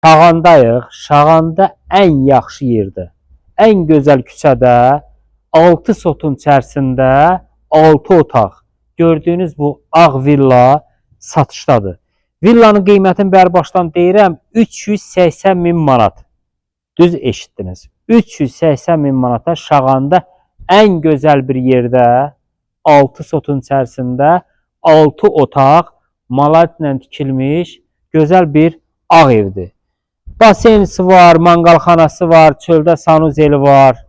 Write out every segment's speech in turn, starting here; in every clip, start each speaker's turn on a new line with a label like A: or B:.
A: Şağandayıq. Şağanda ən yaxşı yerdə, ən gözəl küçədə, 6 sotun içərisində 6 otaq. Gördüyünüz bu ağ villa satışdadır. Villanın qiymətini başdan deyirəm, 380 min manat. Düz eşitdiniz. 380 min manata Şağanda ən gözəl bir yerdə, 6 sotun içərisində 6 otaq, malatla tikilmiş gözəl bir ağ evdir. Basenisi var, manqalxanası var, çöldə sanuzeli var.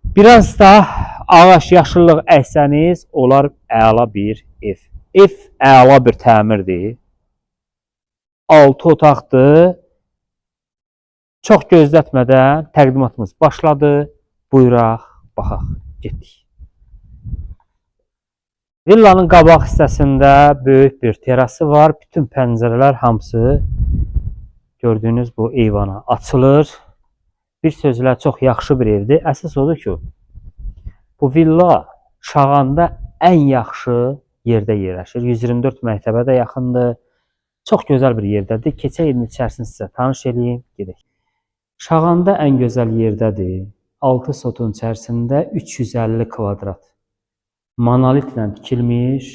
A: Biraz da ağac, yaşıllıq əhsəniz, olar əla bir ev. Ev əla bir təmirdir. 6 otaqdır. Çox gözlətmədən təqdimatımız başladı. Buyuraq, baxaq, getdik. Villanın qabaq hissəsində böyük bir terası var. Bütün pəncərələr hamısı gördüyünüz bu eyvana açılır. Bir sözlə çox yaxşı bir evdir. Əsas odur ki, bu villa Şağanda ən yaxşı yerdə yerləşir. 124 məktəbə də yaxındır. Çox gözəl bir yerdədir. Keçən ilin içərisində sizə tanış edeyim, gedək. Şağanda ən gözəl yerdədir. 6 sotun içərisində 350 kvadrat. Monolitlə tikilmiş,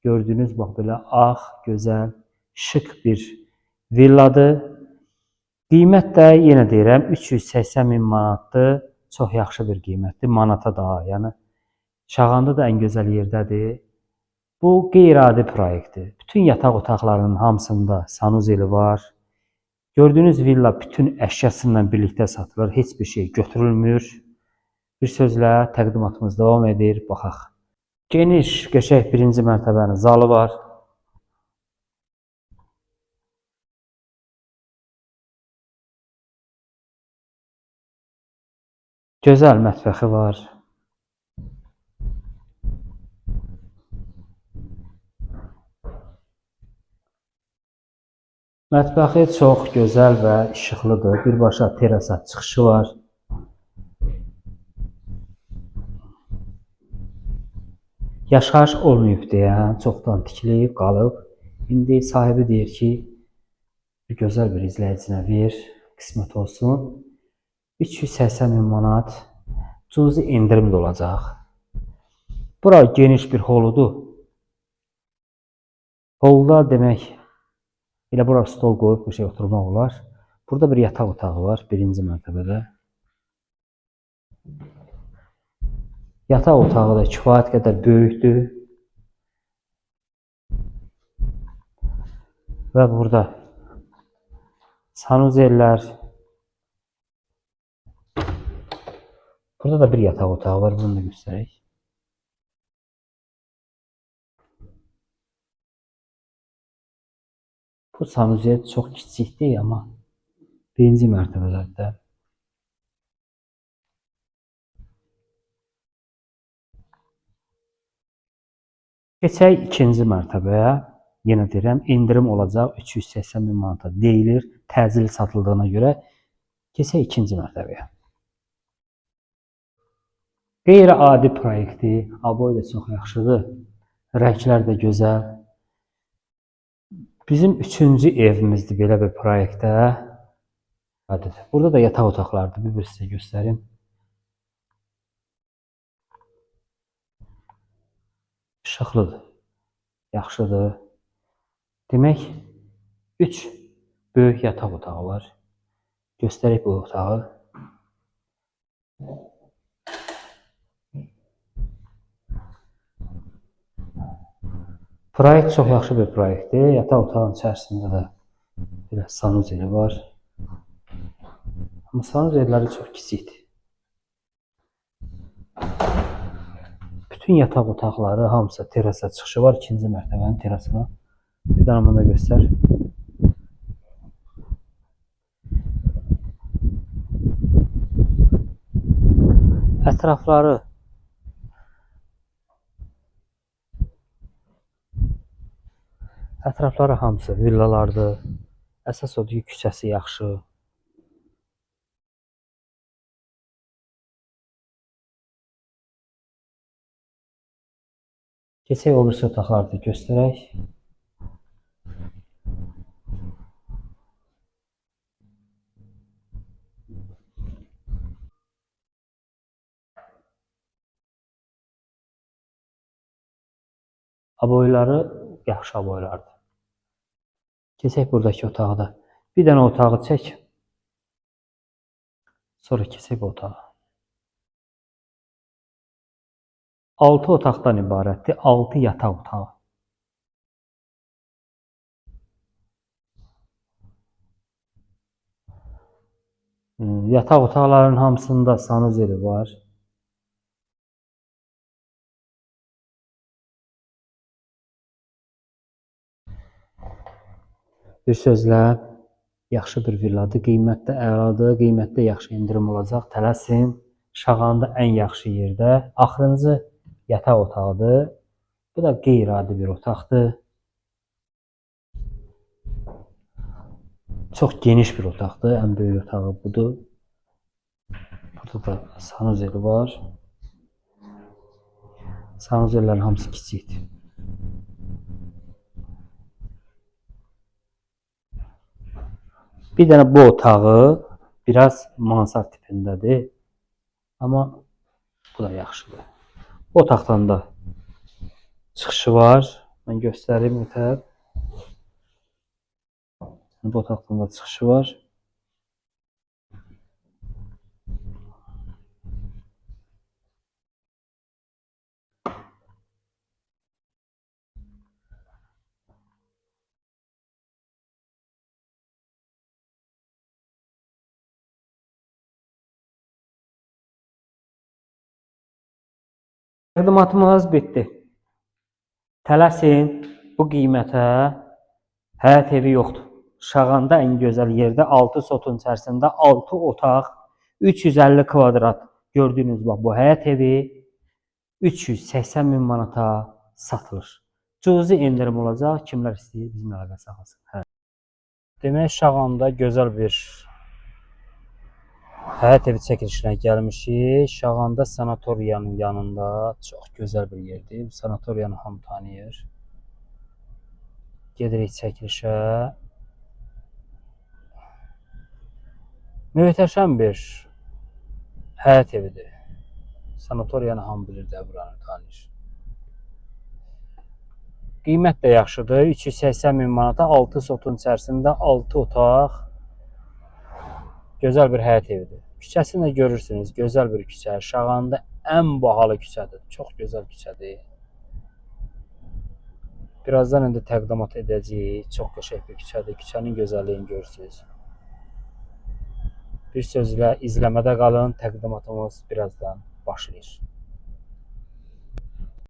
A: gördüyünüz bax belə ağ, gözəl, şık bir villadır. Qiymət də yenə deyirəm 380 min manatdır. Çox yaxşı bir qiymətdir. Manata daha, yəni Şağanda da ən gözəl yerdədir. Bu qeyri-adi proyektdir. Bütün yataq otaqlarının hamısında sanuzeli var. Gördüyünüz villa bütün əşyasıyla birlikdə satılır. Heç bir şey götürülmür. Bir sözlə təqdimatımız davam edir. Baxaq. Geniş, qəşəng birinci mərtəbənin zalı var. Gözəl mətbəxi var. Mətbəxi çox gözəl və işıqlıdır. Birbaşa terasa çıxışı var. Yaşayış olmayıb deyən, çoxdan tikilib, qalıb. İndi sahibi deyir ki, bir gözəl bir izləyicinə ver, qismət olsun. 380 min manat cüzi indirim də olacaq. Bura geniş bir holudur. Holda demək, elə bura stol qoyub bir şey oturmaq olar. Burada bir yataq otağı var, birinci mərtəbədə. Yataq otağı da kifayət qədər böyükdür. Və burada sanuzellər. Burada da bir yataq otağı var, bunu da göstərək. Bu sanuzel çox kiçikdir, amma birinci mərtəbələrdə. Keçək ikinci mərtəbəyə. Yenə deyirəm, indirim olacaq 380 min manata deyilir. Təcili satıldığına görə. Keçək ikinci mərtəbəyə. Qeyri-adi proyektdir. Aboy da çox yaxşıdır. Rənglər də gözəl. Bizim üçüncü evimizdir belə bir proyektdə. Burada da yataq otaqlardır. Bir sizə göstərim. İşıqlıdır. Yaxşıdır. Demək, 3 böyük yataq otağı var. Göstərək bu otağı. Proyekt çox yaxşı bir proyektdir. Yataq otağının içərisində də biraz sanuzeli var. Amma sanuzelləri çox kiçikdir. Bütün yataq otaqları hamısı terasa çıxışı var. İkinci mərtəbənin terasına. Bir dənə bunu da göstər. Ətrafları hamısı villalardır. Əsas odur ki, küçəsi yaxşı. Keçək o birisi otaqları da göstərək. Aboyları yaxşı aboylardır. Keçək buradakı otaqda. Bir dənə otağı çək. Sonra keçək bu otağa. 6 otaqdan ibarətdir. 6 yataq otağı. Yataq otaqlarının hamısında sanuzeli var. Bir sözlə yaxşı bir villadır. Qiymətdə əladır. Qiymətdə yaxşı endirim olacaq. Tələsin. Şağanda ən yaxşı yerdə. Axırıncı yataq otağıdır. Bu da qeyri-adi bir otaqdır. Çox geniş bir otaqdır. Ən böyük otağı budur. Burada da sanuzeli var. Sanuzellərin hamısı kiçikdir. Bir dənə bu otağı biraz mansard tipindədir. Amma bu da yaxşıdır. Bu otaqdan da çıxışı var. Mən göstəreyim ötər. Bu otaqdan da çıxışı var. Təqdimatımız bitdi. Tələsin, bu qiymətə həyət evi yoxdur. Şağanda ən gözəl yerdə 6 sotun içərisində 6 otaq, 350 kvadrat. Gördüyünüz bax bu həyət evi 380 min manata satılır. Cüzi endirim olacaq. Kimlər istəyir bizimlə əlaqə saxlasın. Demək Şağanda gözəl bir həyət evi çəkilişinə gəlmişik. Şağanda sanatoriyanın yanında çox gözəl bir yerdir. Sanatoriyanı hamı tanıyır. Gedirik çəkilişə. Möhtəşəm bir həyət evidir. Sanatoriyanı hamı bilir də buranı tanıyır. Qiymət də yaxşıdır. 380 min manata 6 sotun içərisində 6 otaq. Gözəl bir həyət evidir. Küçəsini də görürsünüz. Gözəl bir küçə. Şağanda ən bahalı küçədir. Çox gözəl küçədir. Birazdan indi təqdimat edəcəyik. Çox qəşəng bir küçədir. Küçənin gözəlliyini görürsünüz. Bir sözlə izləmədə qalın. Təqdimatımız birazdan başlayır.